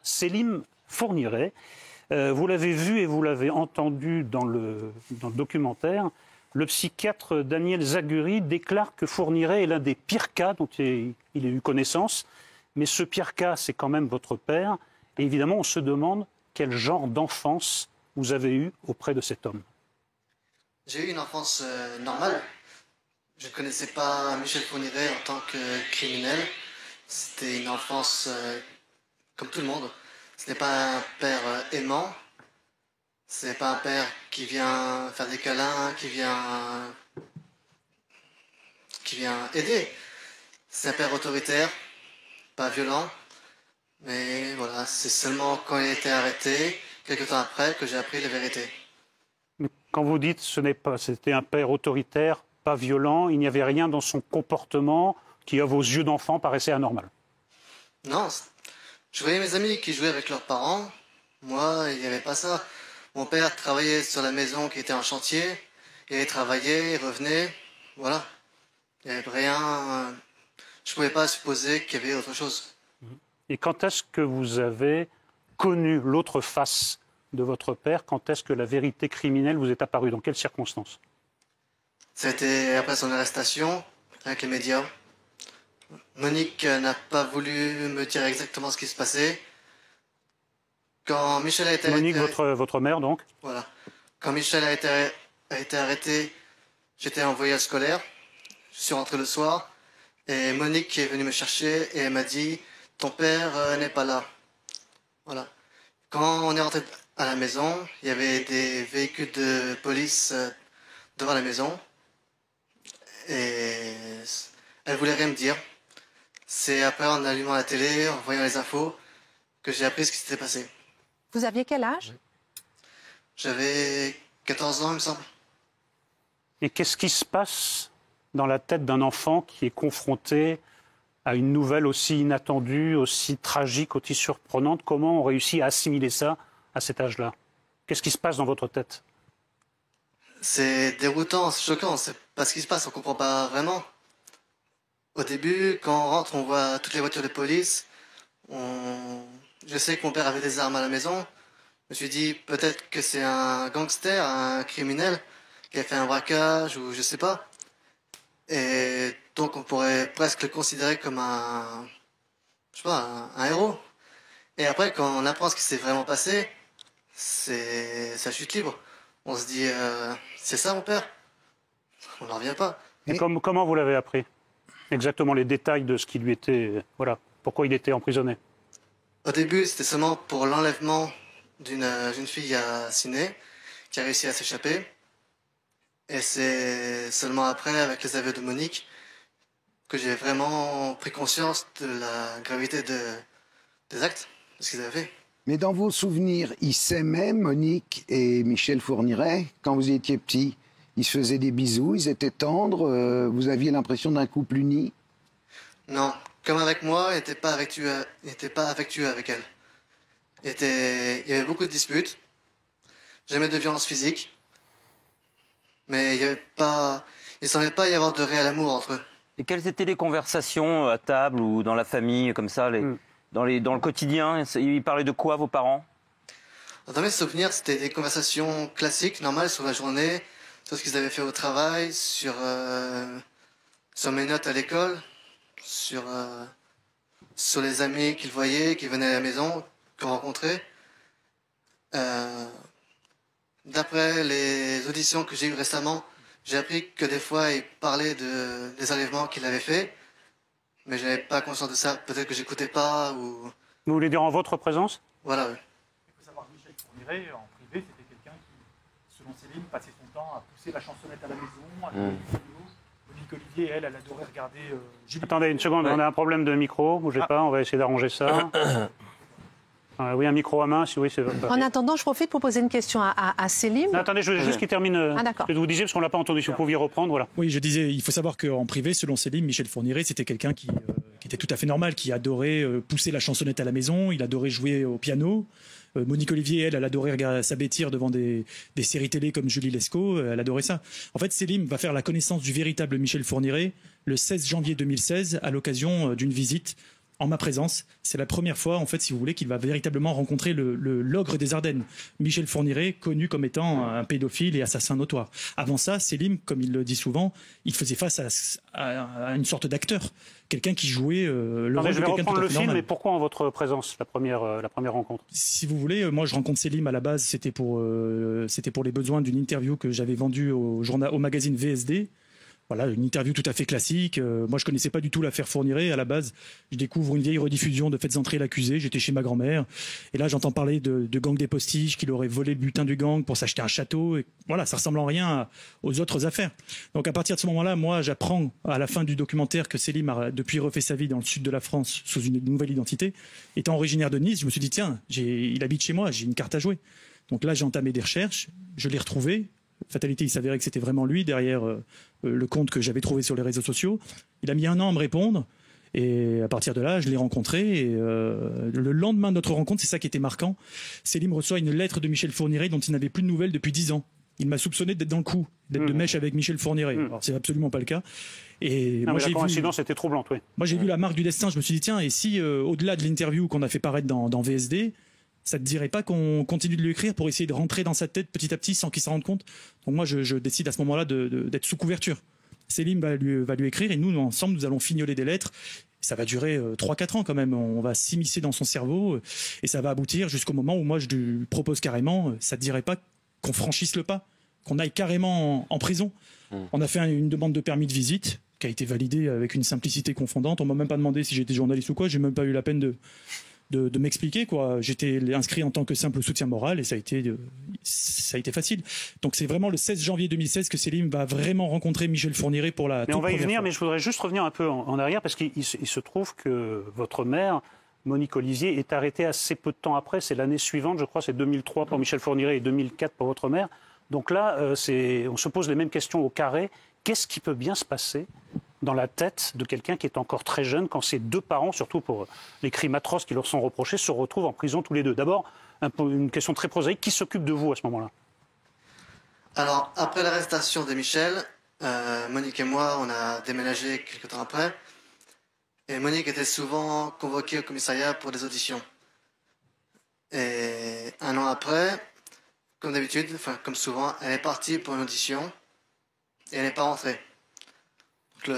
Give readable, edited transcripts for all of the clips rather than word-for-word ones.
Célim Fourniret. Vous l'avez vu et vous l'avez entendu dans le documentaire. Le psychiatre Daniel Zaguri déclare que Fourniret est l'un des pires cas dont il a eu connaissance. Mais ce pire cas, c'est quand même votre père. Et évidemment, on se demande quel genre d'enfance vous avez eu auprès de cet homme. J'ai eu une enfance normale. Je ne connaissais pas Michel Fourniret en tant que criminel. C'était une enfance comme tout le monde. Ce n'est pas un père aimant. Ce n'est pas un père qui vient faire des câlins, qui vient aider. C'est un père autoritaire, pas violent. Mais voilà, c'est seulement quand il a été arrêté, quelques temps après, que j'ai appris la vérité. Mais quand vous dites c'était un père autoritaire, pas violent, il n'y avait rien dans son comportement qui, à vos yeux d'enfant, paraissait anormal. Non, je voyais mes amis qui jouaient avec leurs parents. Moi, il n'y avait pas ça. Mon père travaillait sur la maison qui était en chantier. Il allait travailler, il revenait. Voilà. Il n'y avait rien. Je ne pouvais pas supposer qu'il y avait autre chose. Et quand est-ce que vous avez connu l'autre face de votre père? Quand est-ce que la vérité criminelle vous est apparue? Dans quelles circonstances? C'était après son arrestation, avec les médias. Monique n'a pas voulu me dire exactement ce qui se passait. Quand Michel a été Monique, arrêté... votre mère, donc? Voilà. Quand Michel a été arrêté, j'étais en voyage scolaire. Je suis rentré le soir. Et Monique est venue me chercher et elle m'a dit « Ton père n'est pas là. » Voilà. Quand on est rentré à la maison, il y avait des véhicules de police devant la maison. Et elle voulait rien me dire. C'est après, en allumant la télé, en voyant les infos, que j'ai appris ce qui s'était passé. Vous aviez quel âge? J'avais 14 ans, il me semble. Et qu'est-ce qui se passe dans la tête d'un enfant qui est confronté à une nouvelle aussi inattendue, aussi tragique, aussi surprenante? Comment on réussit à assimiler ça à cet âge-là? Qu'est-ce qui se passe dans votre tête? C'est déroutant, c'est choquant, c'est pas ce qui se passe, on comprend pas vraiment. Au début, quand on rentre, on voit toutes les voitures de police. Je sais que mon père avait des armes à la maison. Je me suis dit, peut-être que c'est un gangster, un criminel, qui a fait un braquage ou je sais pas. Et donc on pourrait presque le considérer comme un héros. Et après, quand on apprend ce qui s'est vraiment passé, c'est sa chute libre. On se dit, c'est ça mon père? On n'en revient pas. Et comment vous l'avez appris? Exactement les détails de ce qui lui était... Voilà, pourquoi il était emprisonné. Au début, c'était seulement pour l'enlèvement d'une jeune fille à Ciné, qui a réussi à s'échapper. Et c'est seulement après, avec les aveux de Monique, que j'ai vraiment pris conscience de la gravité des actes, de ce qu'ils avaient fait. Mais dans vos souvenirs, ils s'aimaient, Monique et Michel Fourniret, quand vous étiez petit? Ils se faisaient des bisous, ils étaient tendres, vous aviez l'impression d'un couple uni? Non, comme avec moi, il n'était pas affectueux avec elle. Il y avait beaucoup de disputes, jamais de violence physique, mais il ne semblait pas y avoir de réel amour entre eux. Et quelles étaient les conversations à table ou dans la famille, comme ça, dans le quotidien? Ils parlaient de quoi, vos parents? Dans mes souvenirs, c'était des conversations classiques, normales sur la journée, sur ce qu'ils avaient fait au travail, sur mes notes à l'école, sur les amis qu'ils voyaient, qui venaient à la maison, qu'on rencontrait. D'après les auditions que j'ai eues récemment, j'ai appris que des fois, ils parlaient des enlèvements qu'il avait fait, mais je n'avais pas conscience de ça. Peut-être que j'écoutais pas ou... Vous voulez dire en votre présence? Voilà, oui. Il faut savoir que Michel Fourniret, en privé, c'était quelqu'un qui, selon Célim, passait son temps à pousser la chansonnette à la maison, à jouer des vidéos. Monique Olivier, elle adorait regarder Julie. Attendez une seconde, on a un problème de micro, bougez pas, on va essayer d'arranger ça. Oui, un micro à main, si oui, c'est... En attendant, je profite pour poser une question à Célim. Non, attendez, je veux juste qu'il termine d'accord. ce que vous disiez, parce qu'on ne l'a pas entendu, si vous pouviez reprendre, voilà. Oui, je disais, il faut savoir qu'en privé, selon Célim, Michel Fourniret, c'était quelqu'un qui était tout à fait normal, qui adorait pousser la chansonnette à la maison, il adorait jouer au piano. Monique Olivier, elle adorait s'abêtir devant des séries télé comme Julie Lescaut, elle adorait ça. En fait, Célim va faire la connaissance du véritable Michel Fourniret le 16 janvier 2016 à l'occasion d'une visite en ma présence. C'est la première fois, en fait, si vous voulez, qu'il va véritablement rencontrer l'ogre des Ardennes, Michel Fourniret, connu comme étant un pédophile et assassin notoire. Avant ça, Selim, comme il le dit souvent, il faisait face à une sorte d'acteur, quelqu'un qui jouait le rôle de quelqu'un de tout à fait normal. Je vais reprendre le film, mais pourquoi en votre présence, la première rencontre? Si vous voulez, moi je rencontre Selim à la base, c'était pour les besoins d'une interview que j'avais vendue au magazine VSD. Voilà, une interview tout à fait classique. Moi, je connaissais pas du tout l'affaire Fourniret. À la base, je découvre une vieille rediffusion de Faites entrer l'accusé. J'étais chez ma grand-mère. Et là, j'entends parler de gang des Postiches, qu'il aurait volé le butin du gang pour s'acheter un château. Et voilà, ça ressemble en rien aux autres affaires. Donc, à partir de ce moment-là, moi, j'apprends à la fin du documentaire que Selim a depuis refait sa vie dans le sud de la France sous une nouvelle identité. Étant originaire de Nice, je me suis dit, tiens, il habite chez moi, j'ai une carte à jouer. Donc là, j'ai entamé des recherches. Je l'ai retrouvé. Fatalité, il s'avérait que c'était vraiment lui derrière le compte que j'avais trouvé sur les réseaux sociaux. Il a mis 1 an à me répondre et à partir de là, je l'ai rencontré. Et le lendemain de notre rencontre, c'est ça qui était marquant. Selim reçoit une lettre de Michel Fourniret dont il n'avait plus de nouvelles depuis 10 ans. Il m'a soupçonné d'être dans le coup, d'être de mèche avec Michel Fourniret. Alors c'est absolument pas le cas. Et moi, la coïncidence était troublante, oui. Moi, j'ai vu la marque du destin. Je me suis dit tiens, et si au-delà de l'interview qu'on a fait paraître dans VSD, ça te dirait pas qu'on continue de lui écrire pour essayer de rentrer dans sa tête petit à petit sans qu'il s'en rende compte? Donc moi, je décide à ce moment-là d'être sous couverture. Selim va lui écrire et nous, ensemble, nous allons fignoler des lettres. Ça va durer 3-4 ans quand même. On va s'immiscer dans son cerveau et ça va aboutir jusqu'au moment où moi, je lui propose carrément, ça te dirait pas qu'on franchisse le pas, qu'on aille carrément en prison. On a fait une demande de permis de visite qui a été validée avec une simplicité confondante. On m'a même pas demandé si j'étais journaliste ou quoi. J'ai même pas eu la peine de m'expliquer, quoi. J'étais inscrit en tant que simple soutien moral et ça a été facile. Donc c'est vraiment le 16 janvier 2016 que Selim va vraiment rencontrer Michel Fourniret pour la toute première fois. Mais on va y venir, mais je voudrais juste revenir un peu en arrière parce qu'il se trouve que votre mère, Monique Olivier, est arrêtée assez peu de temps après. C'est l'année suivante, je crois, c'est 2003 pour Michel Fourniret et 2004 pour votre mère. Donc là, on se pose les mêmes questions au carré. Qu'est-ce qui peut bien se passer dans la tête de quelqu'un qui est encore très jeune quand ses 2 parents, surtout pour les crimes atroces qui leur sont reprochés, se retrouvent en prison tous les 2? D'abord, une question très prosaïque, qui s'occupe de vous à ce moment-là? Alors, après l'arrestation de Michel, Monique et moi, on a déménagé quelques temps après. Et Monique était souvent convoquée au commissariat pour des auditions. Et 1 an après, comme d'habitude, enfin comme souvent, elle est partie pour une audition et elle n'est pas rentrée. Donc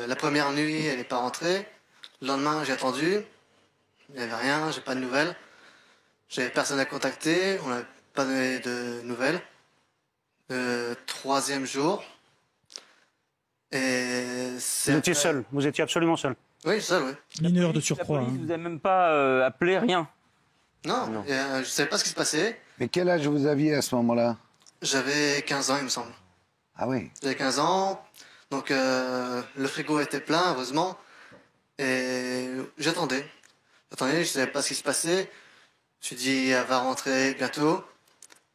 la première nuit, elle n'est pas rentrée. Le lendemain, j'ai attendu. Il n'y avait rien, j'ai pas de nouvelles. J'avais personne à contacter, on n'avait pas donné de nouvelles. Le 3e jour. Et vous étiez seul, vous étiez absolument seul. Oui, seul, oui. Mineur de surcroît. La police vous a même pas appelé, rien? Non. Je ne savais pas ce qui se passait. Mais quel âge vous aviez à ce moment-là? J'avais 15 ans, il me semble. Ah oui. J'avais 15 ans, donc le frigo était plein, heureusement. Et j'attendais. Je ne savais pas ce qui se passait. Je me suis dit, elle va rentrer bientôt.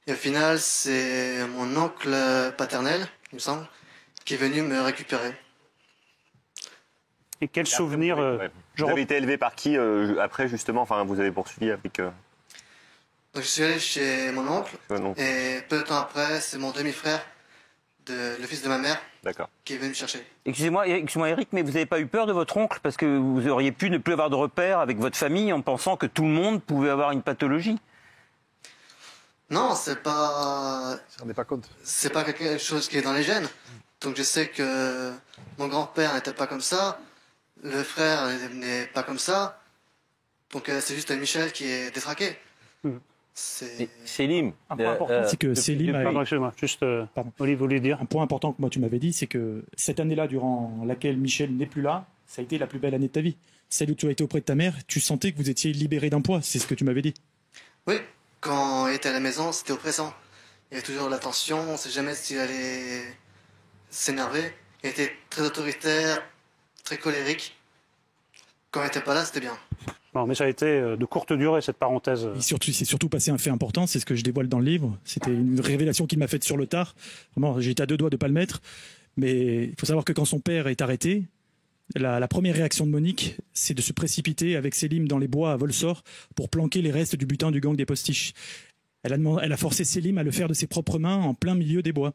Et au final, c'est mon oncle paternel, il me semble, qui est venu me récupérer. Et quel souvenir Vous avez été élevé par qui après, justement? Enfin, vous avez poursuivi avec... Donc, je suis allé chez mon oncle. Et peu de temps après, c'est mon demi-frère, le fils de ma mère, qui est venu me chercher. Excusez-moi Eric, mais vous n'avez pas eu peur de votre oncle parce que vous auriez pu ne plus avoir de repères avec votre famille en pensant que tout le monde pouvait avoir une pathologie? Non, c'est pas... Ça n'est pas compte. C'est pas quelque chose qui est dans les gènes. Donc je sais que mon grand-père n'était pas comme ça, le frère n'est pas comme ça. Donc c'est juste Michel qui est détraqué. Selim. Un point important, c'est que Selim excusez-moi, juste, Olivier voulait dire. Un point important que moi tu m'avais dit, c'est que cette année-là, durant laquelle Michel n'est plus là, ça a été la plus belle année de ta vie. Celle où tu as été auprès de ta mère, tu sentais que vous étiez libéré d'un poids, c'est ce que tu m'avais dit. Oui, quand il était à la maison, c'était oppressant. Il y avait toujours la tension, on ne sait jamais s'il allait s'énerver. Il était très autoritaire, très colérique. Quand il n'était pas là, c'était bien. Non, mais ça a été de courte durée, cette parenthèse. Il s'est surtout passé un fait important, c'est ce que je dévoile dans le livre. C'était une révélation qu'il m'a faite sur le tard. Vraiment, j'ai été à 2 doigts de ne pas le mettre. Mais il faut savoir que quand son père est arrêté, la première réaction de Monique, c'est de se précipiter avec Selim dans les bois à Volsor pour planquer les restes du butin du gang des Postiches. Elle a forcé Selim à le faire de ses propres mains en plein milieu des bois.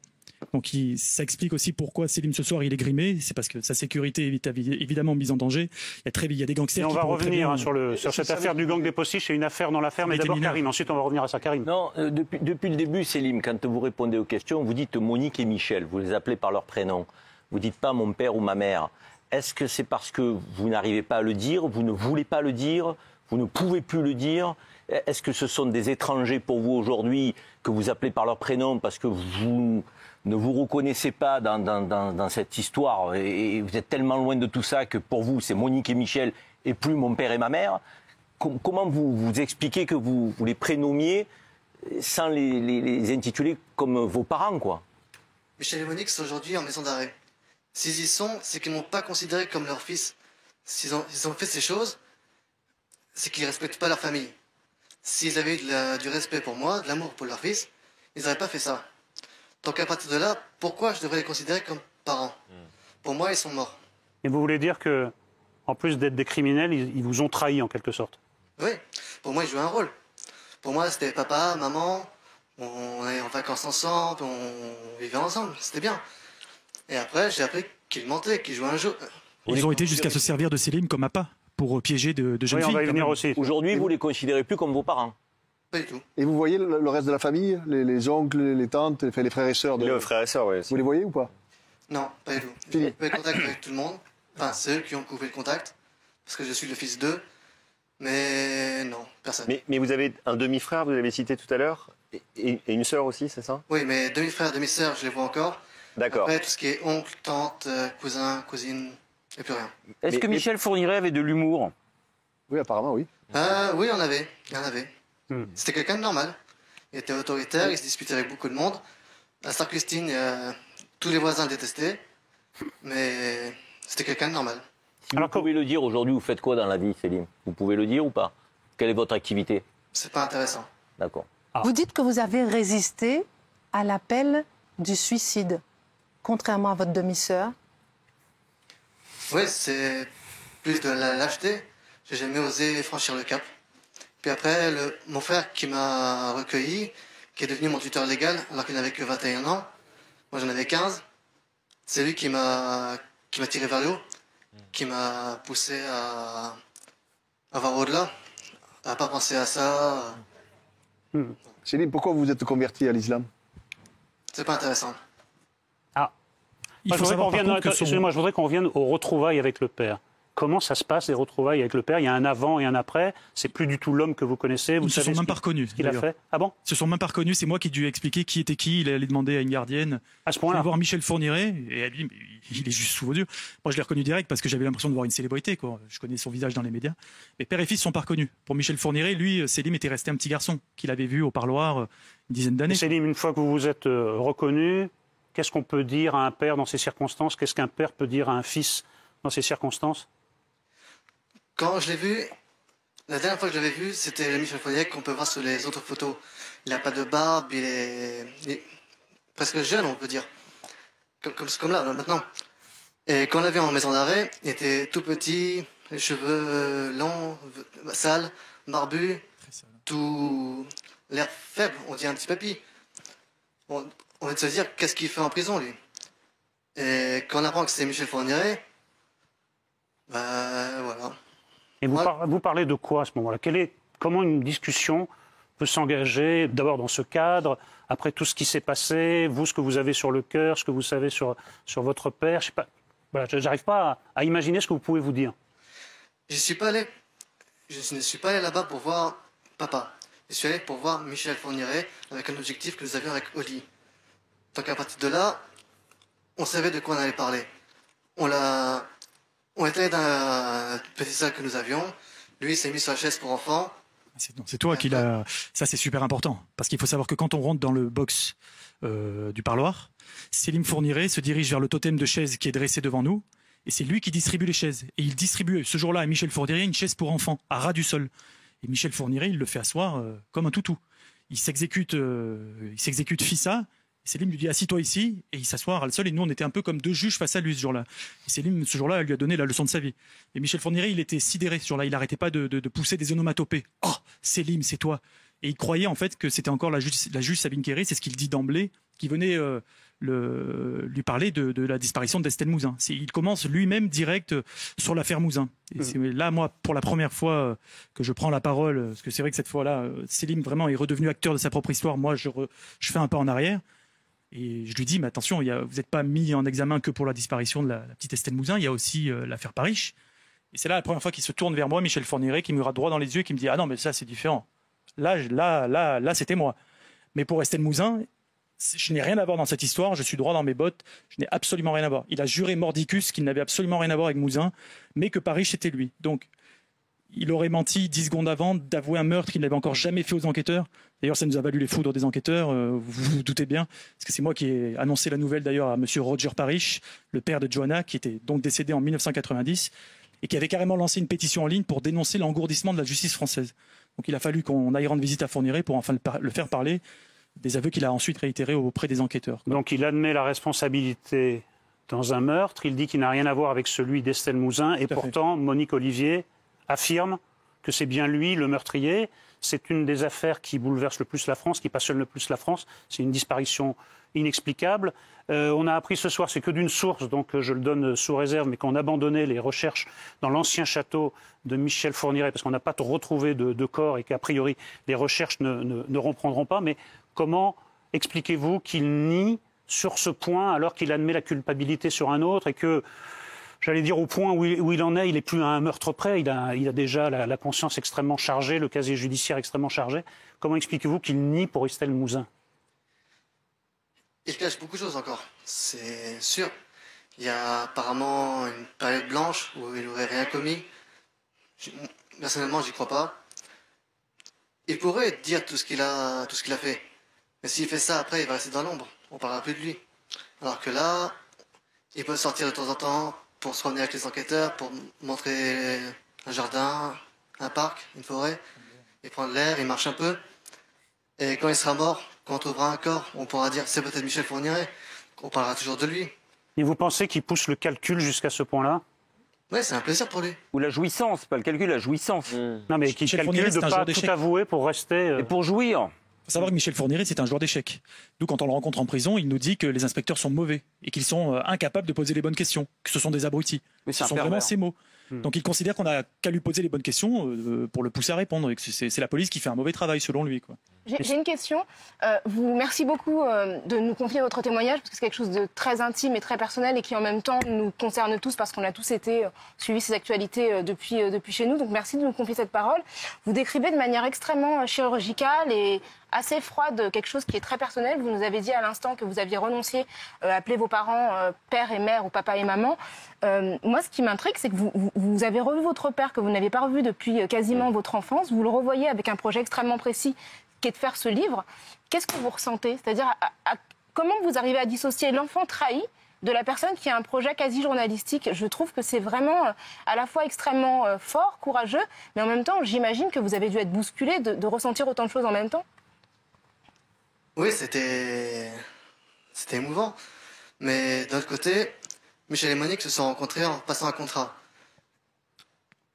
Donc ça explique aussi pourquoi Selim ce soir il est grimé, c'est parce que sa sécurité est évidemment mise en danger. Il y a des gangsters. Et on qui va pourront très revenir bien- sur cette affaire du gang des postiches, c'est une affaire dans l'affaire, mais été d'abord mineur. Karine, ensuite on va revenir à ça. Karine. Non, depuis le début, Selim, quand vous répondez aux questions, vous dites Monique et Michel, vous les appelez par leur prénom. Vous dites pas mon père ou ma mère. Est-ce que c'est parce que vous n'arrivez pas à le dire, vous ne voulez pas le dire, vous ne pouvez plus le dire? Est-ce que ce sont des étrangers pour vous aujourd'hui que vous appelez par leur prénom parce que vous ne vous reconnaissez pas dans cette histoire et vous êtes tellement loin de tout ça que pour vous c'est Monique et Michel et plus mon père et ma mère? Comment vous expliquez que vous les prénommiez sans les intituler comme vos parents, quoi? Michel et Monique sont aujourd'hui en maison d'arrêt. S'ils y sont, c'est qu'ils ne m'ont pas considéré comme leur fils. S'ils ont fait ces choses, c'est qu'ils ne respectent pas leur famille. S'ils avaient eu du respect pour moi, de l'amour pour leur fils, ils n'auraient pas fait ça. Donc à partir de là, pourquoi je devrais les considérer comme parents? Pour moi, ils sont morts. Et vous voulez dire que, en plus d'être des criminels, ils vous ont trahi en quelque sorte? Oui, pour moi, ils jouaient un rôle. Pour moi, c'était papa, maman, on allait en vacances ensemble, on vivait ensemble, c'était bien. Et après, j'ai appris qu'ils mentaient, qu'ils jouaient un jeu. Ils ont été jusqu'à se servir de Selim comme appât pour piéger de jeunes Oui, on filles. va y quand venir même. aussi. Aujourd'hui, vous les considérez plus comme vos parents? Pas du tout. Et vous voyez le reste de la famille, les oncles, les tantes, les frères et sœurs Le frère et sœur, oui. Vous les voyez ou pas? Non, pas du tout. J'ai Philippe. coupé le contact avec tout le monde. Enfin, c'est eux qui ont coupé le contact. Parce que je suis le fils d'eux. Mais non, personne. Mais vous avez un demi-frère, vous l'avez cité tout à l'heure, et une sœur aussi, c'est ça? Oui, mais demi-frères, demi-sœurs, je les vois encore. D'accord. Après, tout ce qui est oncle, tante, cousin, cousine, il n'y a plus rien. Est-ce que Michel Fourniret avait de l'humour? Oui, apparemment, oui. Oui, il y en avait. C'était quelqu'un de normal. Il était autoritaire, il se disputait avec beaucoup de monde. À Star-Christine, tous les voisins le détestaient. Mais c'était quelqu'un de normal. Si vous pouvez le dire aujourd'hui, vous faites quoi dans la vie, Selim? Vous pouvez le dire ou pas? Quelle est votre activité? C'est pas intéressant. D'accord. Vous dites que vous avez résisté à l'appel du suicide, contrairement à votre demi-sœur. Oui, c'est plus de la lâcheté. J'ai jamais osé franchir le cap. Puis après, mon frère qui m'a recueilli, qui est devenu mon tuteur légal alors qu'il n'avait que 21 ans, moi j'en avais 15, c'est lui qui m'a tiré vers le haut, qui m'a poussé à voir au-delà, à pas penser à ça. Céline, pourquoi vous êtes converti à l'islam? C'est pas intéressant. Moi, je voudrais qu'on revienne aux retrouvailles avec le père. Comment ça se passe, les retrouvailles avec le père? Il y a un avant et un après. C'est plus du tout l'homme que vous connaissez. Vous Ils se savez sont même pas reconnus. ce qu'il a d'ailleurs. fait. Ah bon? Ils se sont même pas reconnus. C'est moi qui ai dû expliquer qui était qui. Il est allé demander à une gardienne. À ce Je point-là. vais voir Michel Fourniret et elle dit mais il est juste sous vos yeux. Moi je l'ai reconnu direct parce que j'avais l'impression de voir une célébrité, quoi. Je connais son visage dans les médias. Mais père et fils sont pas reconnus. Pour Michel Fourniret, lui, Selim était resté un petit garçon qu'il avait vu au parloir une dizaine d'années. Céline, une fois que vous vous êtes reconnu, qu'est-ce qu'on peut dire à un père dans ces circonstances? Qu'est-ce qu'un père peut dire à un fils dans ces circonstances? Quand je l'ai vu, la dernière fois que je l'avais vu, c'était le Michel Fourniret qu'on peut voir sur les autres photos. Il n'a pas de barbe, il est presque jeune, on peut dire. Comme là, maintenant. Et quand on l'a vu en maison d'arrêt, il était tout petit, les cheveux longs, sales, barbu, tout l'air faible, on dit un petit papy. On va se dire, qu'est-ce qu'il fait en prison, lui? Et quand on apprend que c'est Michel Fourniret, voilà. Et vous parlez de quoi à ce moment-là? Comment une discussion peut s'engager, d'abord dans ce cadre, après tout ce qui s'est passé, vous, ce que vous avez sur le cœur, ce que vous savez sur votre père? Je sais pas. Voilà, je n'arrive pas à imaginer ce que vous pouvez vous dire. Je ne suis pas allé là-bas pour voir papa. Je suis allé pour voir Michel Fourniret avec un objectif que nous avions avec Oli. Donc à partir de là, on savait de quoi on allait parler. On était dans la petite salle que nous avions. Lui s'est mis sur la chaise pour enfants. C'est toi qui l'as. Ça, c'est super important. Parce qu'il faut savoir que quand on rentre dans le box du parloir, Selim Fourniret se dirige vers le totem de chaises qui est dressé devant nous. Et c'est lui qui distribue les chaises. Et il distribue ce jour-là à Michel Fourniret une chaise pour enfants, à ras du sol. Et Michel Fourniret, il le fait asseoir comme un toutou. Il s'exécute fissa. Selim lui dit assis-toi ici, et il s'assoit à ras le sol. Et nous, on était un peu comme deux juges face à lui ce jour-là. Et Selim, ce jour-là, lui a donné la leçon de sa vie. Et Michel Fourniret, il était sidéré ce jour-là. Il n'arrêtait pas de pousser des onomatopées. Oh, Selim, c'est toi. Et il croyait en fait que c'était encore la juge Sabine Quéré, c'est ce qu'il dit d'emblée, qui venait lui parler de la disparition d'Estelle Mouzin. Il commence lui-même direct sur l'affaire Mouzin. Et c'est là, moi, pour la première fois que je prends la parole, parce que c'est vrai que cette fois-là, Selim vraiment est redevenu acteur de sa propre histoire. Moi, je fais un pas en arrière. Et je lui dis, mais attention, vous n'êtes pas mis en examen que pour la disparition de la petite Estelle Mouzin, il y a aussi l'affaire Parish. Et c'est là la première fois qu'il se tourne vers moi, Michel Fourniret, qui me regarde droit dans les yeux et qui me dit, ah non, mais ça, c'est différent. Là, c'était moi. Mais pour Estelle Mouzin, je n'ai rien à voir dans cette histoire, je suis droit dans mes bottes, je n'ai absolument rien à voir. Il a juré mordicus qu'il n'avait absolument rien à voir avec Mouzin, mais que Parish était lui. Donc, il aurait menti 10 secondes avant d'avouer un meurtre qu'il n'avait encore jamais fait aux enquêteurs. D'ailleurs, ça nous a valu les foudres des enquêteurs, vous vous doutez bien, parce que c'est moi qui ai annoncé la nouvelle d'ailleurs à monsieur Roger Parish, le père de Johanna, qui était donc décédé en 1990, et qui avait carrément lancé une pétition en ligne pour dénoncer l'engourdissement de la justice française. Donc il a fallu qu'on aille rendre visite à Fourniret pour enfin le faire parler des aveux qu'il a ensuite réitérés auprès des enquêteurs. Donc il admet la responsabilité dans un meurtre, il dit qu'il n'a rien à voir avec celui d'Estelle Mouzin, et pourtant Monique Olivier affirme que c'est bien lui le meurtrier. C'est une des affaires qui bouleverse le plus la France, qui passionne le plus la France. C'est une disparition inexplicable. On a appris ce soir, c'est que d'une source, donc je le donne sous réserve, mais qu'on abandonnait les recherches dans l'ancien château de Michel Fourniret, parce qu'on n'a pas retrouvé de corps et qu'a priori les recherches ne reprendront pas. Mais comment expliquez-vous qu'il nie sur ce point alors qu'il admet la culpabilité sur un autre et que, j'allais dire, au point où il en est, il n'est plus à un meurtre près, il a déjà la conscience extrêmement chargée, le casier judiciaire extrêmement chargé. Comment expliquez-vous qu'il nie pour Estelle Mouzin? Il cache beaucoup de choses encore, c'est sûr. Il y a apparemment une période blanche où il n'aurait rien commis. Personnellement, j'y crois pas. Il pourrait dire tout ce qu'il a fait. Mais s'il fait ça, après, il va rester dans l'ombre. On ne parlera plus de lui. Alors que là, il peut sortir de temps en temps pour se promener avec les enquêteurs, pour montrer un jardin, un parc, une forêt. Il prend de l'air, il marche un peu. Et quand il sera mort, quand on trouvera un corps, on pourra dire c'est peut-être Michel Fourniret. On parlera toujours de lui. Et vous pensez qu'il pousse le calcul jusqu'à ce point-là? Oui, c'est un plaisir pour lui. Ou la jouissance, pas le calcul, la jouissance. Non, mais qu'il calcule de ne pas tout avouer pour rester... Et pour jouir. Il faut savoir que Michel Fourniret, c'est un joueur d'échecs. Nous, quand on le rencontre en prison, il nous dit que les inspecteurs sont mauvais et qu'ils sont incapables de poser les bonnes questions, que ce sont des abrutis. Mais ce sont vraiment ces mots. Donc il considère qu'on n'a qu'à lui poser les bonnes questions pour le pousser à répondre et que c'est la police qui fait un mauvais travail, selon lui, quoi. J'ai une question. Merci beaucoup de nous confier votre témoignage, parce que c'est quelque chose de très intime et très personnel et qui en même temps nous concerne tous, parce qu'on a tous été suivis ces actualités depuis chez nous. Donc merci de nous confier cette parole. Vous décrivez de manière extrêmement chirurgicale et assez froide quelque chose qui est très personnel. Vous nous avez dit à l'instant que vous aviez renoncé à appeler vos parents père et mère ou papa et maman. Moi, ce qui m'intrigue, c'est que vous avez revu votre père que vous n'aviez pas revu depuis quasiment votre enfance. Vous le revoyez avec un projet extrêmement précis qui est de faire ce livre. Qu'est-ce que vous ressentez? C'est-à-dire, comment vous arrivez à dissocier l'enfant trahi de la personne qui a un projet quasi journalistique? Je trouve que c'est vraiment à la fois extrêmement fort, courageux, mais en même temps, j'imagine que vous avez dû être bousculé de ressentir autant de choses en même temps. Oui, c'était émouvant. Mais d'un autre côté, Michel et Monique se sont rencontrés en passant un contrat.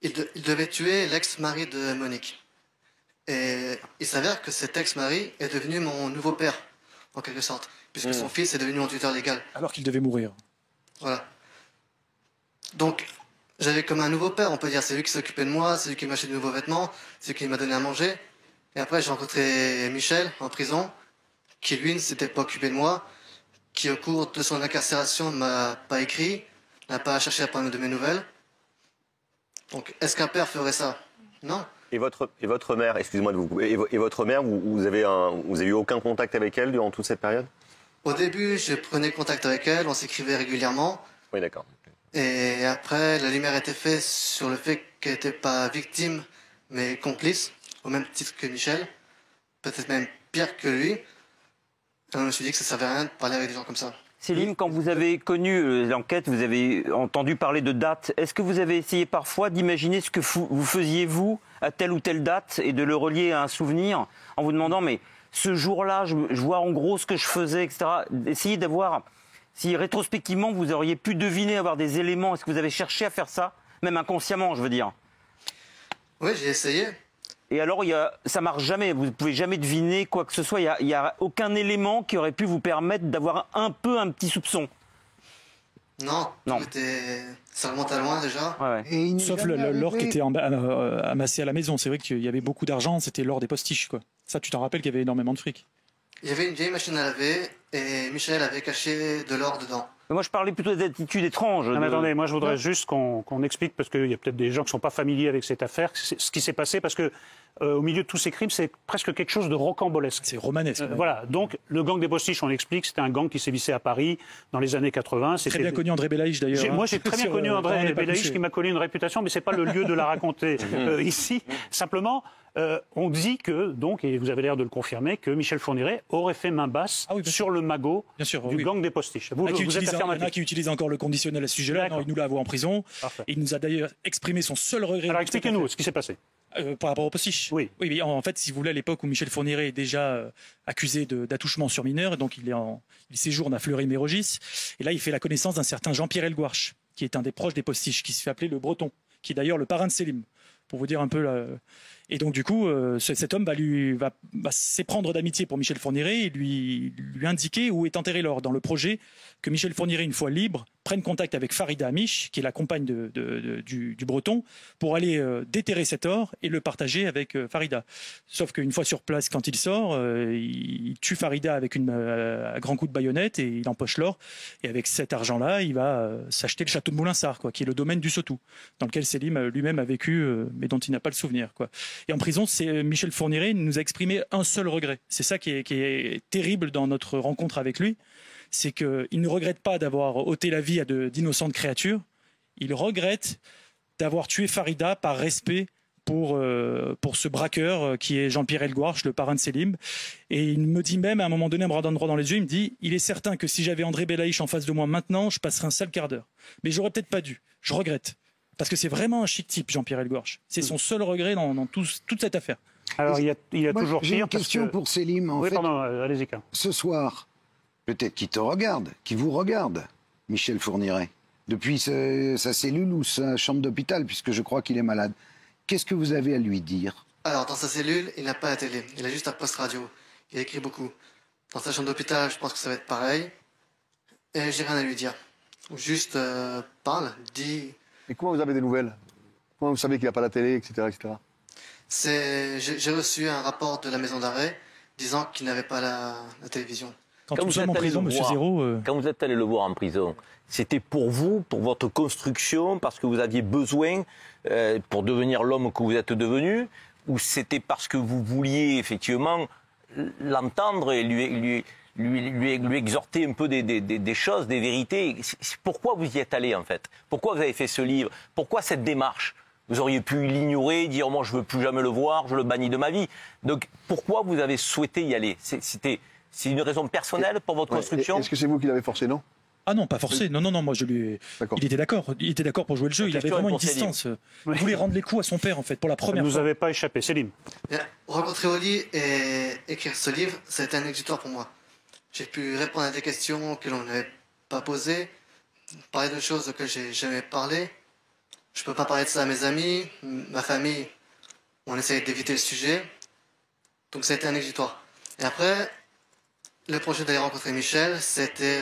Ils devaient tuer l'ex-mari de Monique. Et il s'avère que cet ex-mari est devenu mon nouveau père, en quelque sorte, puisque son fils est devenu mon tuteur légal. Alors qu'il devait mourir. Voilà. Donc, j'avais comme un nouveau père, on peut dire. C'est lui qui s'occupait de moi, c'est lui qui m'achetait de nouveaux vêtements, c'est lui qui m'a donné à manger. Et après, j'ai rencontré Michel en prison, qui lui ne s'était pas occupé de moi, qui au cours de son incarcération ne m'a pas écrit, n'a pas cherché à prendre de mes nouvelles. Donc, est-ce qu'un père ferait ça? Non. Et votre mère, excusez-moi de vous couper, et votre mère, vous avez eu aucun contact avec elle durant toute cette période? Au début, je prenais contact avec elle, on s'écrivait régulièrement. Oui, d'accord. Et après, la lumière était faite sur le fait qu'elle n'était pas victime, mais complice, au même titre que Michel, peut-être même pire que lui. Alors, je me suis dit que ça servait à rien de parler avec des gens comme ça. Selim, quand vous avez connu l'enquête, vous avez entendu parler de dates. Est-ce que vous avez essayé parfois d'imaginer ce que vous faisiez, vous, à telle ou telle date, et de le relier à un souvenir, en vous demandant, mais ce jour-là, je vois en gros ce que je faisais, etc. Essayez d'avoir, si rétrospectivement, vous auriez pu deviner, avoir des éléments. Est-ce que vous avez cherché à faire ça, même inconsciemment, je veux dire? Oui, j'ai essayé. Et alors, ça marche jamais. Vous ne pouvez jamais deviner quoi que ce soit. Il n'y a aucun élément qui aurait pu vous permettre d'avoir un petit soupçon. Non. Ça remonte à loin déjà. Ouais. Sauf l'or qui était amassé à la maison. C'est vrai qu'il y avait beaucoup d'argent, c'était l'or des postiches, quoi. Ça, tu t'en rappelles qu'il y avait énormément de fric. Il y avait une vieille machine à laver et Michel avait caché de l'or dedans. Mais moi, je parlais plutôt d'attitudes étranges. Non, mais attendez, moi je voudrais juste qu'on explique, parce qu'il y a peut-être des gens qui ne sont pas familiers avec cette affaire, ce qui s'est passé, parce que au milieu de tous ces crimes, c'est presque quelque chose de rocambolesque. C'est romanesque. Voilà, donc le gang des postiches, on explique, c'était un gang qui sévissait à Paris dans les années 80. Très bien connu André Belaïch d'ailleurs. Moi j'ai très bien connu André Belaïch qui m'a collé une réputation, mais ce n'est pas le lieu de la raconter ici. Simplement, on dit que, donc, et vous avez l'air de le confirmer, que Michel Fourniret aurait fait main basse sur le magot du gang des postiches. Il y en a qui utilisent encore le conditionnel à ce sujet-là. Il nous l'a avoué en prison. Parfait. Il nous a d'ailleurs exprimé son seul regret. Alors expliquez-nous ce qui s'est passé. Par rapport aux postiches. Oui, en fait, si vous voulez, à l'époque où Michel Fourniret est déjà accusé d'attouchement sur mineur, donc il séjourne à Fleury-Mérogis, et là il fait la connaissance d'un certain Jean-Pierre Elgouarche, qui est un des proches des postiches, qui se fait appeler le Breton, qui est d'ailleurs le parrain de Selim, pour vous dire un peu. Et donc du coup, cet homme va s'éprendre d'amitié pour Michel Fourniret et lui indiquer où est enterré l'or dans le projet que Michel Fourniret, une fois libre, prenne contact avec Farida Amiche, qui est la compagne du Breton, pour aller déterrer cet or et le partager avec Farida. Sauf qu'une fois sur place, quand il sort, il tue Farida avec un grand coup de baïonnette et il empoche l'or. Et avec cet argent-là, il va s'acheter le château de Moulinsart, quoi, qui est le domaine du Sautou, dans lequel Selim lui-même a vécu, mais dont il n'a pas le souvenir, quoi. Et en prison, Michel Fourniret nous a exprimé un seul regret. C'est ça qui est terrible dans notre rencontre avec lui. C'est qu'il ne regrette pas d'avoir ôté la vie à d'innocentes créatures. Il regrette d'avoir tué Farida par respect pour ce braqueur qui est Jean-Pierre Elgouarche, le parrain de Selim. Et il me dit même, à un moment donné, en me regardant droit dans les yeux, il me dit « Il est certain que si j'avais André Belaïch en face de moi maintenant, je passerais un sale quart d'heure. Mais j'aurais peut-être pas dû. Je regrette. » Parce que c'est vraiment un chic type, Jean-Pierre Elgouarche. C'est son seul regret dans toute cette affaire. Alors, il y a toujours pire. J'ai une question pour Selim. Oui, pardon, allez-y. Ce soir, peut-être qu'il te regarde, qu'il vous regarde, Michel Fourniret, depuis sa cellule ou sa chambre d'hôpital, puisque je crois qu'il est malade. Qu'est-ce que vous avez à lui dire? Alors, dans sa cellule, il n'a pas la télé. Il a juste un poste radio. Il écrit beaucoup. Dans sa chambre d'hôpital, je pense que ça va être pareil. Et j'ai rien à lui dire. Juste parle, dis... Et comment vous avez des nouvelles? Comment vous savez qu'il n'a pas la télé, etc. J'ai reçu un rapport de la maison d'arrêt disant qu'il n'avait pas la télévision. Quand vous êtes allé le voir en prison, c'était pour vous, pour votre construction, parce que vous aviez besoin pour devenir l'homme que vous êtes devenu, ou c'était parce que vous vouliez effectivement l'entendre et lui exhorter un peu des choses, des vérités? Pourquoi vous y êtes allé en fait? Pourquoi vous avez fait ce livre? Pourquoi cette démarche? Vous auriez pu l'ignorer, dire moi je veux plus jamais le voir, je le bannis de ma vie. Donc pourquoi vous avez souhaité y aller? C'est une raison personnelle pour votre construction? Est-ce que c'est vous qui l'avez forcé, non? Ah non, pas forcé. Non, moi je lui. Il était d'accord. Il était d'accord pour jouer le jeu. Il avait vraiment une distance. Il voulait rendre les coups à son père en fait pour la première fois. Vous n'avez pas échappé, Selim. Rencontrer Oli et écrire ce livre, ça a été un exutoire pour moi. J'ai pu répondre à des questions que l'on n'avait pas posées, parler de choses que j'ai jamais parlé. Je peux pas parler de ça à mes amis, ma famille. On essaye d'éviter le sujet. Donc ça a été un exutoire. Et après, le projet d'aller rencontrer Michel, c'était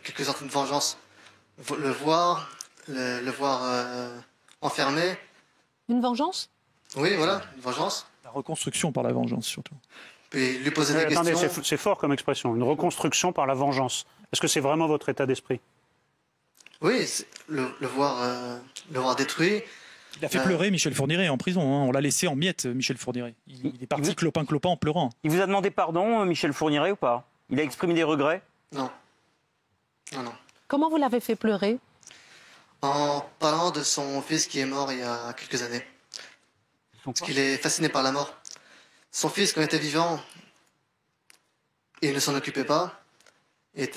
quelque sorte de vengeance. Le voir enfermé. Une vengeance? Oui, voilà, une vengeance. La reconstruction par la vengeance, surtout. Puis lui poser des questions. Attendez, c'est fort comme expression, une reconstruction par la vengeance. Est-ce que c'est vraiment votre état d'esprit? Oui, le voir détruit. Il a fait pleurer Michel Fourniret en prison. On l'a laissé en miettes, Michel Fourniret. Il est parti clopin en pleurant. Il vous a demandé pardon, Michel Fourniret, ou pas? Il a exprimé des regrets? Non. Comment vous l'avez fait pleurer? En parlant de son fils qui est mort il y a quelques années. Parce qu'il est fasciné par la mort. Son fils, quand il était vivant, il ne s'en occupait pas. Il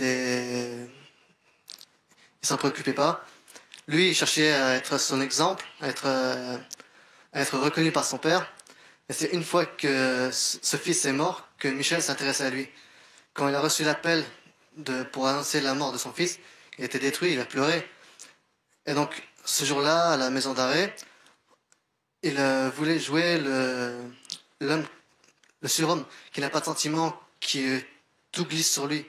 s'en préoccupait pas. Lui, il cherchait à être son exemple, à être reconnu par son père. Et c'est une fois que ce fils est mort que Michel s'intéresse à lui. Quand il a reçu l'appel pour annoncer la mort de son fils, il était détruit, il a pleuré. Et donc, ce jour-là, à la maison d'arrêt, il voulait jouer l'homme, le surhomme, qui n'a pas de sentiments, qui tout glisse sur lui.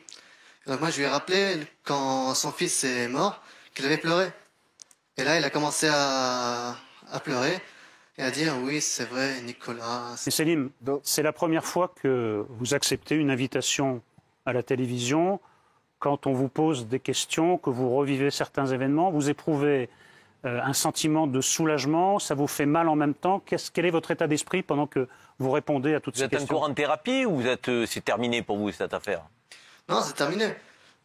Donc moi, je lui ai rappelé, quand son fils est mort, qu'il avait pleuré. Et là, il a commencé à pleurer et à dire, oui, c'est vrai, Nicolas. Et Selim, c'est la première fois que vous acceptez une invitation à la télévision. Quand on vous pose des questions, que vous revivez certains événements, vous éprouvez un sentiment de soulagement, ça vous fait mal en même temps. Quel est votre état d'esprit pendant que vous répondez à toutes ces questions? Vous êtes encore en thérapie ou c'est terminé pour vous cette affaire? Non, c'est terminé.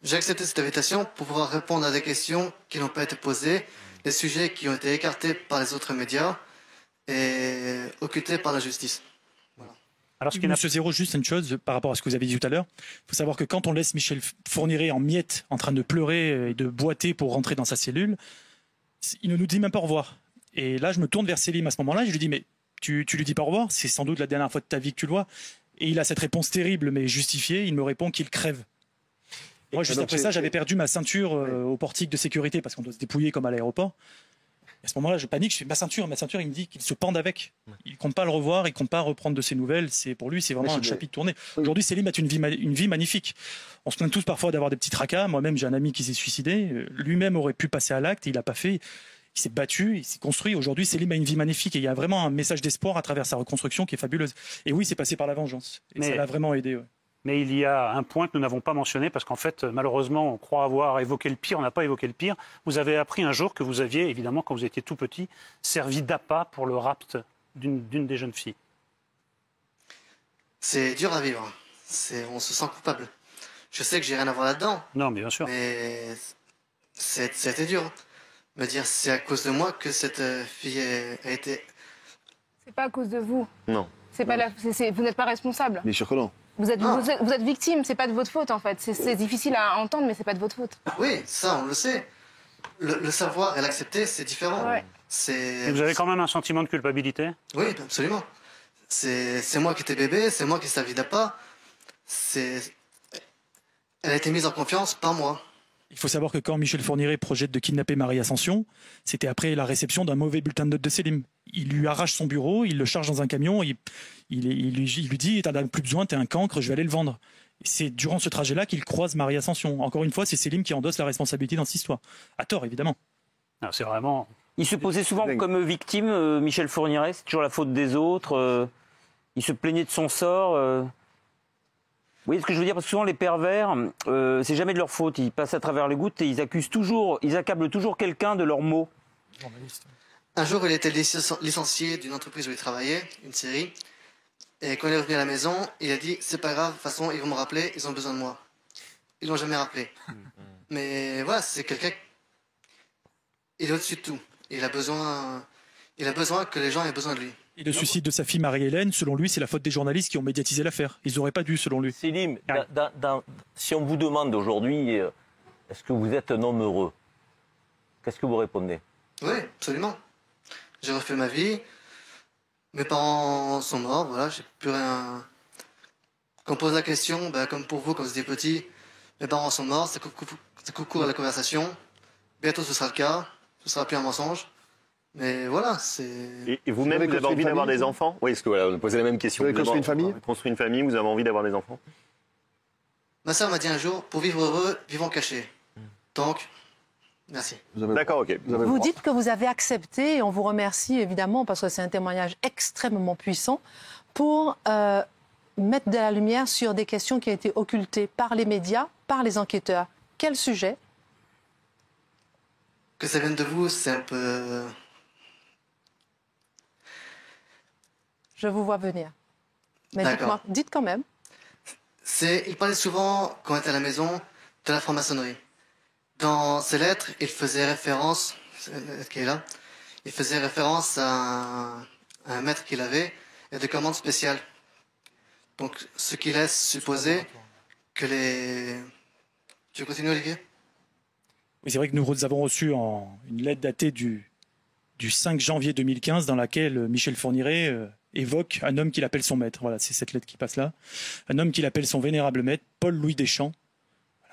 J'ai accepté cette invitation pour pouvoir répondre à des questions qui n'ont pas été posées, des sujets qui ont été écartés par les autres médias et occultés par la justice. Alors, Monsieur Zéro, juste une chose par rapport à ce que vous avez dit tout à l'heure. Il faut savoir que quand on laisse Michel Fourniret en miettes, en train de pleurer et de boiter pour rentrer dans sa cellule, il ne nous dit même pas au revoir. Et là, je me tourne vers Selim à ce moment-là et je lui dis, mais tu lui dis pas au revoir? C'est sans doute la dernière fois de ta vie que tu le vois. Et il a cette réponse terrible mais justifiée. Il me répond qu'il crève. Moi, juste après ça, j'avais perdu ma ceinture au portique de sécurité parce qu'on doit se dépouiller comme à l'aéroport. À ce moment-là, je panique, je fais ma ceinture, il me dit qu'il se pende avec. Il ne compte pas le revoir, il ne compte pas reprendre de ses nouvelles. Pour lui, c'est vraiment un chapitre tourné. Aujourd'hui, Selim a une vie magnifique. On se plaint tous parfois d'avoir des petits tracas. Moi-même, j'ai un ami qui s'est suicidé. Lui-même aurait pu passer à l'acte, il l'a pas fait. Il s'est battu, il s'est construit. Aujourd'hui, Selim a une vie magnifique et il y a vraiment un message d'espoir à travers sa reconstruction qui est fabuleuse. Et oui, c'est passé par la vengeance. Et ça l'a vraiment aidé. Ouais. Mais il y a un point que nous n'avons pas mentionné, parce qu'en fait, malheureusement, on croit avoir évoqué le pire, on n'a pas évoqué le pire. Vous avez appris un jour que vous aviez, évidemment, quand vous étiez tout petit, servi d'appât pour le rapt d'une des jeunes filles. C'est dur à vivre. On se sent coupable. Je sais que j'ai rien à voir là-dedans. Non, mais bien sûr. Mais c'était dur. Me dire, c'est à cause de moi que cette fille a été... C'est pas à cause de vous. Non. Vous n'êtes pas responsable. Bien sûr que non. Vous êtes victime, c'est pas de votre faute en fait. C'est difficile à entendre, mais c'est pas de votre faute. Oui, ça, on le sait. Le savoir et l'accepter, c'est différent. Ouais. Et vous avez quand même un sentiment de culpabilité? Oui, absolument. C'est moi qui étais bébé, c'est moi qui servi d'appât. Elle a été mise en confiance par moi. Il faut savoir que quand Michel Fourniret projette de kidnapper Marie Ascension, c'était après la réception d'un mauvais bulletin de notes de Selim. Il lui arrache son bureau, il le charge dans un camion, il lui dit « t'en as plus besoin, t'es un cancre, je vais aller le vendre ». C'est durant ce trajet-là qu'il croise Marie Ascension. Encore une fois, c'est Selim qui endosse la responsabilité dans cette histoire. À tort, évidemment. Non, c'est vraiment... Il se posait souvent comme victime, Michel Fourniret, c'est toujours la faute des autres. Il se plaignait de son sort. Vous voyez ce que je veux dire? Parce que souvent les pervers, c'est jamais de leur faute. Ils passent à travers les gouttes et ils accablent toujours quelqu'un de leurs maux. Un jour, il était licencié d'une entreprise où il travaillait, une série. Et quand il est revenu à la maison, il a dit, c'est pas grave, de toute façon, ils vont me rappeler, ils ont besoin de moi. Ils l'ont jamais rappelé. Mais voilà, c'est quelqu'un, il est au-dessus de tout. Il a besoin que les gens aient besoin de lui. Et le suicide de sa fille Marie-Hélène, selon lui, c'est la faute des journalistes qui ont médiatisé l'affaire. Ils n'auraient pas dû, selon lui. Selim, si on vous demande aujourd'hui, est-ce que vous êtes un homme heureux? Qu'est-ce que vous répondez? Oui, absolument. J'ai refait ma vie. Mes parents sont morts, voilà, j'ai plus rien. Quand on pose la question, comme pour vous, quand vous étiez petit, mes parents sont morts, ça coupe court à la conversation. Bientôt ce sera le cas, ce sera plus un mensonge. Mais voilà, c'est... Et vous-même, vous avez envie d'avoir des enfants? Oui, parce que voilà, on posait la même question. Vous avez construit une famille? Construit une famille, vous avez envie d'avoir des enfants? Ma sœur m'a dit un jour, pour vivre heureux, vivons cachés. Donc, merci. D'accord, ok. Vous dites que vous avez accepté, et on vous remercie évidemment, parce que c'est un témoignage extrêmement puissant, pour mettre de la lumière sur des questions qui ont été occultées par les médias, par les enquêteurs. Quel sujet? Que ça vienne de vous, c'est un peu... Je vous vois venir. Mais dites quand même. Il parlait souvent, quand on était à la maison, de la franc-maçonnerie. Dans ses lettres, il faisait référence, qui est là, il faisait référence à un maître qu'il avait et des commandes spéciales. Donc, ce qui laisse supposer que les... Tu veux continuer, Olivier? Oui, c'est vrai que nous avons reçu une lettre datée du 5 janvier 2015 dans laquelle Michel Fourniret évoque un homme qu'il appelle son maître. Voilà, c'est cette lettre qui passe là. Un homme qu'il appelle son vénérable maître, Paul-Louis Deschamps,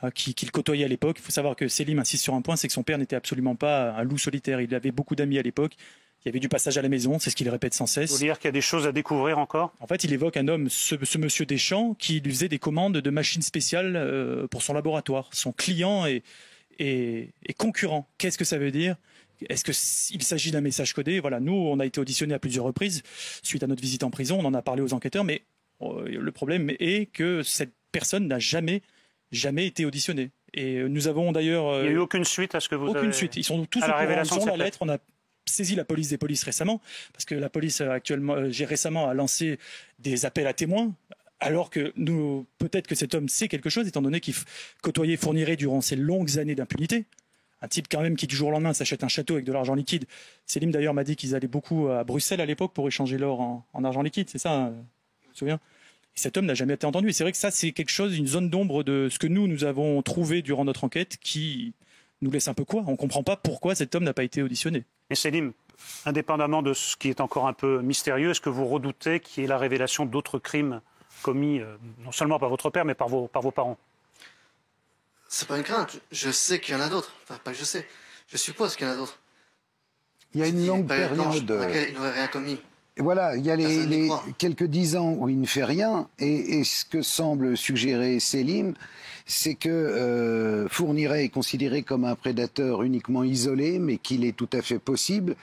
voilà, qu'il côtoyait à l'époque. Il faut savoir que Selim insiste sur un point, c'est que son père n'était absolument pas un loup solitaire. Il avait beaucoup d'amis à l'époque. Il y avait du passage à la maison, c'est ce qu'il répète sans cesse. Vous voulez dire qu'il y a des choses à découvrir encore? En fait, il évoque un homme, ce monsieur Deschamps, qui lui faisait des commandes de machines spéciales pour son laboratoire. Son client est concurrent. Qu'est-ce que ça veut dire? Est-ce qu'il s'agit d'un message codé? Voilà, nous, on a été auditionnés à plusieurs reprises suite à notre visite en prison. On en a parlé aux enquêteurs, mais le problème est que cette personne n'a jamais été auditionnée. Et nous avons d'ailleurs... Il n'y a eu aucune suite à ce que vous avez... Aucune suite. Ils sont tous au à la courant. révélation Ils ont de la cette lettre. On a saisi la police des polices récemment, parce que la police j'ai récemment lancé des appels à témoins, alors que nous, peut-être que cet homme sait quelque chose, étant donné qu'il côtoyait Fourniret durant ces longues années d'impunité. Un type quand même qui du jour au lendemain s'achète un château avec de l'argent liquide. Selim d'ailleurs m'a dit qu'ils allaient beaucoup à Bruxelles à l'époque pour échanger l'or en argent liquide, c'est ça, je me souviens. Et cet homme n'a jamais été entendu. Et c'est vrai que ça, c'est quelque chose, une zone d'ombre de ce que nous avons trouvé durant notre enquête qui nous laisse un peu quoi. On ne comprend pas pourquoi cet homme n'a pas été auditionné. Et Selim, indépendamment de ce qui est encore un peu mystérieux, est-ce que vous redoutez qu'il y ait la révélation d'autres crimes commis, non seulement par votre père, mais par vos parents? C'est pas une crainte. Je sais qu'il y en a d'autres. Enfin, pas que je sais. Je suppose qu'il y en a d'autres. Il y a une longue période dans laquelle il n'aurait rien commis. Et voilà, il y a les croit. quelques 10 ans où il ne fait rien, et ce que semble suggérer Selim, c'est que Fourniret est considéré comme un prédateur uniquement isolé, mais qu'il est tout à fait possible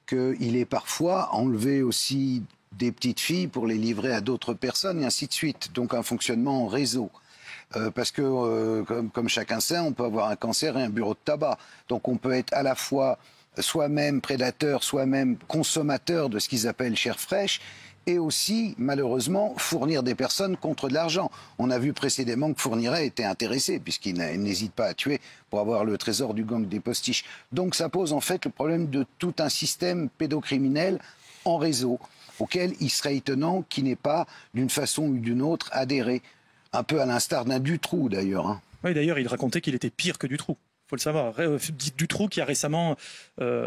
qu'il ait parfois enlevé aussi des petites filles pour les livrer à d'autres personnes, et ainsi de suite. Donc un fonctionnement en réseau. Parce que, comme chacun sait, on peut avoir un cancer et un bureau de tabac. Donc on peut être à la fois soi-même prédateur, soi-même consommateur de ce qu'ils appellent chair fraîche, et aussi, malheureusement, fournir des personnes contre de l'argent. On a vu précédemment que Fourniret était intéressé, puisqu'il n'hésite pas à tuer pour avoir le trésor du gang des postiches. Donc ça pose en fait le problème de tout un système pédocriminel en réseau, auquel il serait étonnant qu'il n'ait pas, d'une façon ou d'une autre, adhéré. Un peu à l'instar d'un Dutroux, d'ailleurs. Hein. Oui, d'ailleurs, il racontait qu'il était pire que Dutroux. Il faut le savoir. Dutroux qui a récemment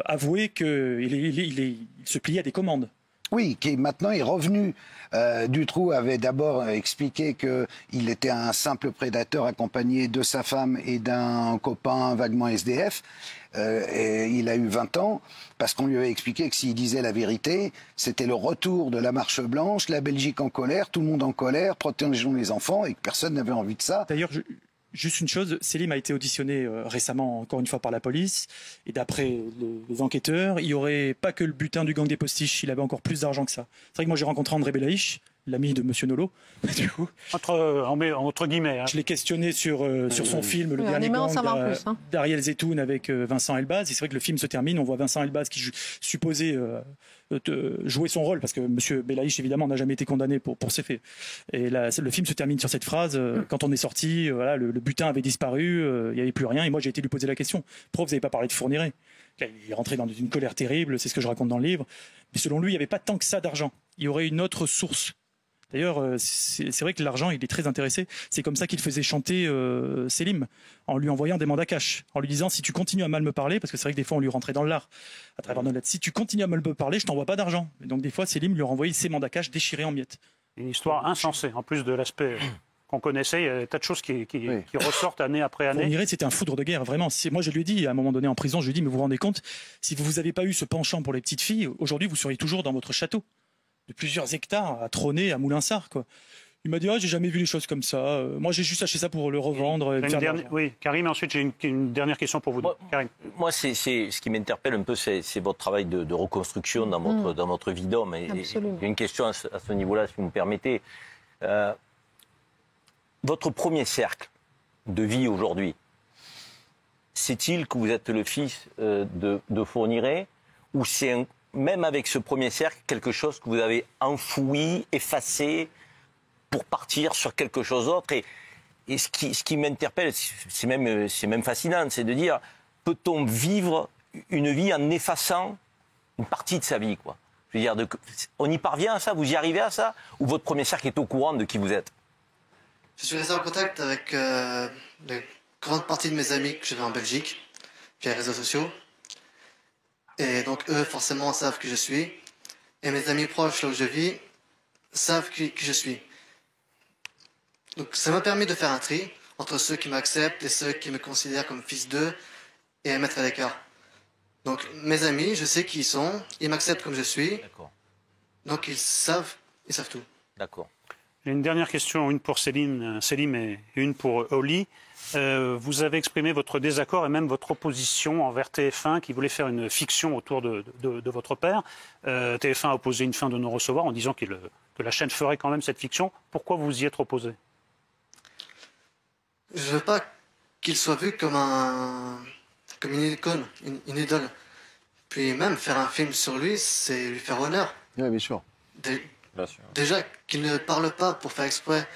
avoué qu'il se pliait à des commandes. Oui, qui maintenant est revenu. Dutroux avait d'abord expliqué qu'il était un simple prédateur accompagné de sa femme et d'un copain vaguement SDF. Et il a eu 20 ans parce qu'on lui avait expliqué que s'il disait la vérité, c'était le retour de la marche blanche, la Belgique en colère, tout le monde en colère, protégeons les enfants, et que personne n'avait envie de ça. D'ailleurs, juste une chose, Selim a été auditionné récemment, encore une fois, par la police. Et d'après les enquêteurs, il n'y aurait pas que le butin du gang des postiches, il avait encore plus d'argent que ça. C'est vrai que moi, j'ai rencontré André Belaïch, l'ami de Monsieur Nolo. Du coup, entre guillemets. Hein. Je l'ai questionné sur son film, Le Dernier Gang d'Ariel Zetoun avec Vincent Elbaz. Et c'est vrai que le film se termine, on voit Vincent Elbaz qui supposait jouer son rôle, parce que Monsieur Belaïch, évidemment, n'a jamais été condamné pour ces faits. Et le film se termine sur cette phrase, quand on est sorti, voilà, le butin avait disparu, il n'y avait plus rien. Et moi, j'ai été lui poser la question. Prof, vous n'avez pas parlé de Fourniret? Il est rentré dans une colère terrible, c'est ce que je raconte dans le livre. Mais selon lui, il n'y avait pas tant que ça d'argent. Il y aurait une autre source. D'ailleurs, c'est vrai que l'argent, il est très intéressé. C'est comme ça qu'il faisait chanter Selim, en lui envoyant des mandats cash, en lui disant, si tu continues à mal me parler, parce que c'est vrai que des fois on lui rentrait dans l'art à travers nos lettres, si tu continues à mal me parler, je t'envoie pas d'argent. Et donc des fois, Selim lui renvoyait ses mandats cash déchirés en miettes. Une histoire insensée, en plus de l'aspect qu'on connaissait, il y a des tas de choses qui ressortent année après année. Fourniret, c'était un foudre de guerre, vraiment. Moi, je lui ai dit, à un moment donné en prison, je lui ai dit, mais vous vous rendez compte, si vous n'avez pas eu ce penchant pour les petites filles, aujourd'hui, vous seriez toujours dans votre château de plusieurs hectares à trôner à Moulinsart, quoi. Il m'a dit, j'ai jamais vu les choses comme ça. Moi, j'ai juste acheté ça pour le revendre. Oui, Karim, ensuite, j'ai une dernière question pour vous. Moi, ce qui m'interpelle un peu, c'est votre travail de reconstruction dans votre vie d'homme. J'ai une question à ce niveau-là, si vous me permettez. Votre premier cercle de vie aujourd'hui, c'est-il que vous êtes le fils de Fourniret, ou c'est même avec ce premier cercle, quelque chose que vous avez enfoui, effacé, pour partir sur quelque chose d'autre? Et ce qui m'interpelle, c'est même fascinant, c'est de dire, peut-on vivre une vie en effaçant une partie de sa vie, quoi? Je veux dire, on y parvient à ça? Vous y arrivez à ça? Ou votre premier cercle est au courant de qui vous êtes? Je suis resté en contact avec la grande partie de mes amis que j'avais en Belgique, via les réseaux sociaux. Et donc eux, forcément, savent qui je suis. Et mes amis proches, là où je vis, savent qui je suis. Donc ça m'a permis de faire un tri entre ceux qui m'acceptent et ceux qui me considèrent comme fils d'eux, et à mettre à l'écart. Donc mes amis, je sais qui ils sont, ils m'acceptent comme je suis. D'accord. Donc ils savent tout. D'accord. J'ai une dernière question, une pour Selim et une pour Oli. Vous avez exprimé votre désaccord et même votre opposition envers TF1 qui voulait faire une fiction autour de votre père. TF1 a opposé une fin de non-recevoir en disant que la chaîne ferait quand même cette fiction. Pourquoi vous y êtes opposé? Je veux pas qu'il soit vu comme une icône, une idole. Puis même faire un film sur lui, c'est lui faire honneur. Oui, bien sûr. Bien sûr. Déjà qu'il ne parle pas pour faire exprès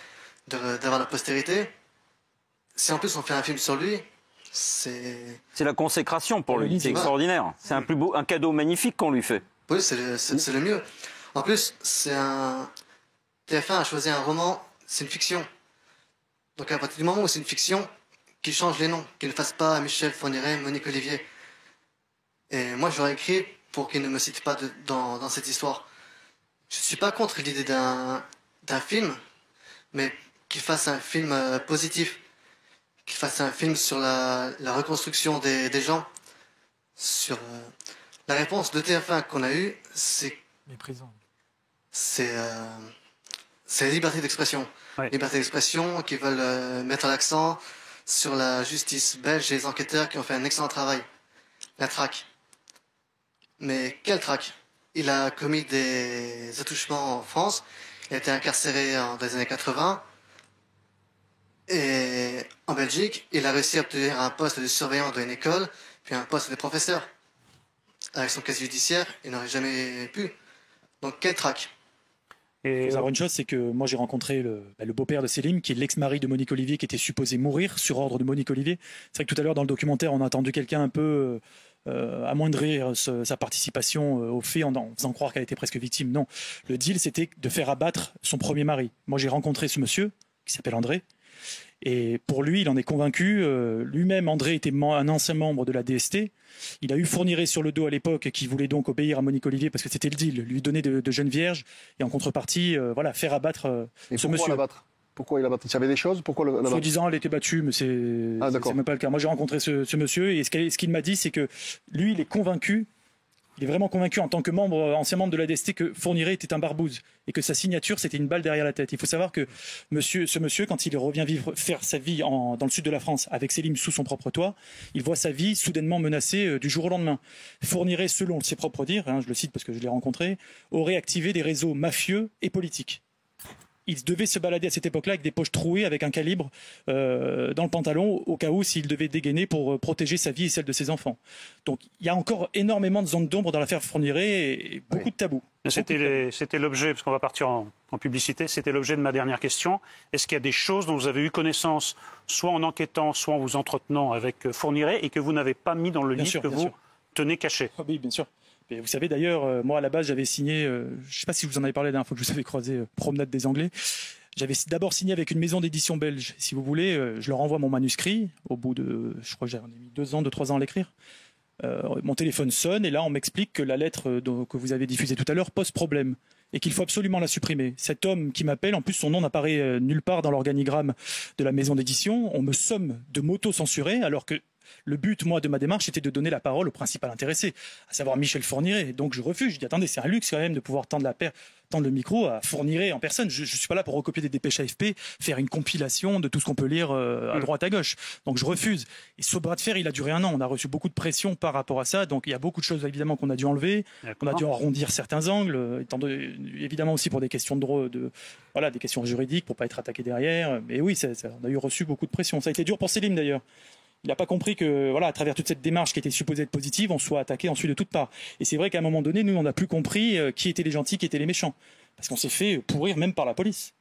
d'avoir la postérité. Si en plus on fait un film sur lui, c'est la consécration pour lui, c'est extraordinaire. C'est un cadeau magnifique qu'on lui fait. Oui, c'est le mieux. En plus, TF1 a choisi un roman, c'est une fiction. Donc à partir du moment où c'est une fiction, qu'il change les noms, qu'il ne fasse pas Michel Fourniret, Monique Olivier. Et moi, j'aurais écrit pour qu'il ne me cite pas dans cette histoire. Je ne suis pas contre l'idée d'un film, mais qu'il fasse un film positif. Qu'il fasse un film sur la reconstruction des gens. Sur la réponse de TF1 qu'on a eue, c'est la liberté d'expression. Ouais. Liberté d'expression qui veulent mettre l'accent sur la justice belge et les enquêteurs qui ont fait un excellent travail. La traque. Mais quelle traque? Il a commis des attouchements en France. Il a été incarcéré dans les années 80. Et en Belgique, il a réussi à obtenir un poste de surveillant d'une école, puis un poste de professeur. Avec son casier judiciaire, il n'aurait jamais pu. Donc quelle traque? Il faut savoir une chose, c'est que moi j'ai rencontré le beau-père de Selim, qui est l'ex-mari de Monique Olivier, qui était supposé mourir sur ordre de Monique Olivier. C'est vrai que tout à l'heure dans le documentaire, on a entendu quelqu'un un peu amoindrir sa participation au fait en faisant croire qu'elle était presque victime. Non, le deal c'était de faire abattre son premier mari. Moi j'ai rencontré ce monsieur, qui s'appelle André, et pour lui, il en est convaincu. Lui-même, André était un ancien membre de la DST. Il a eu Fourniret sur le dos à l'époque, qui voulait donc obéir à Monique Olivier parce que c'était le deal, lui donner de jeunes vierges et en contrepartie, faire abattre ce monsieur. Pourquoi il a battu? Il y avait des choses? Pourquoi l'abattre? Soi-disant, elle était battue, mais c'est même pas le cas. Moi, j'ai rencontré ce monsieur et ce qu'il m'a dit, c'est que lui, il est convaincu. Il est vraiment convaincu en tant que ancien membre de la DST que Fourniret était un barbouze et que sa signature c'était une balle derrière la tête. Il faut savoir que ce monsieur, quand il revient faire sa vie dans le sud de la France avec Selim sous son propre toit, il voit sa vie soudainement menacée du jour au lendemain. Fourniret, selon ses propres dires, je le cite parce que je l'ai rencontré, aurait activé des réseaux mafieux et politiques. Il devait se balader à cette époque-là avec des poches trouées, avec un calibre dans le pantalon, au cas où s'il devait dégainer pour protéger sa vie et celle de ses enfants. Donc il y a encore énormément de zones d'ombre dans l'affaire Fourniret et beaucoup de tabous. C'était l'objet, parce qu'on va partir en publicité, c'était l'objet de ma dernière question. Est-ce qu'il y a des choses dont vous avez eu connaissance, soit en enquêtant, soit en vous entretenant avec Fourniret, et que vous n'avez pas mis dans le livre que vous tenez caché? Oui, bien sûr. Et vous savez d'ailleurs, moi à la base j'avais signé, je ne sais pas si vous en avez parlé la dernière fois que je vous avais croisé, Promenade des Anglais. J'avais d'abord signé avec une maison d'édition belge. Si vous voulez, je leur envoie mon manuscrit au bout de, je crois que j'en ai mis 2 ans à l'écrire. Mon téléphone sonne et là on m'explique que la lettre que vous avez diffusée tout à l'heure pose problème et qu'il faut absolument la supprimer. Cet homme qui m'appelle, en plus son nom n'apparaît nulle part dans l'organigramme de la maison d'édition. On me somme de m'auto-censurer alors que le but, moi, de ma démarche, était de donner la parole au principal intéressé, à savoir Michel Fourniret. Donc je refuse. Je dis attendez, c'est un luxe quand même de pouvoir tendre le micro à Fourniret en personne. Je ne suis pas là pour recopier des dépêches AFP, faire une compilation de tout ce qu'on peut lire à droite à gauche. Donc je refuse. Et ce bras de fer, il a duré 1 an. On a reçu beaucoup de pression par rapport à ça. Donc il y a beaucoup de choses évidemment qu'on a dû enlever. On a dû arrondir certains angles, évidemment aussi pour des questions des questions juridiques, pour pas être attaqué derrière. Mais oui, on a reçu beaucoup de pression. Ça a été dur pour Selim d'ailleurs. Il n'a pas compris que, à travers toute cette démarche qui était supposée être positive, on soit attaqué ensuite de toutes parts. Et c'est vrai qu'à un moment donné, nous, on n'a plus compris qui étaient les gentils, qui étaient les méchants. Parce qu'on s'est fait pourrir même par la police.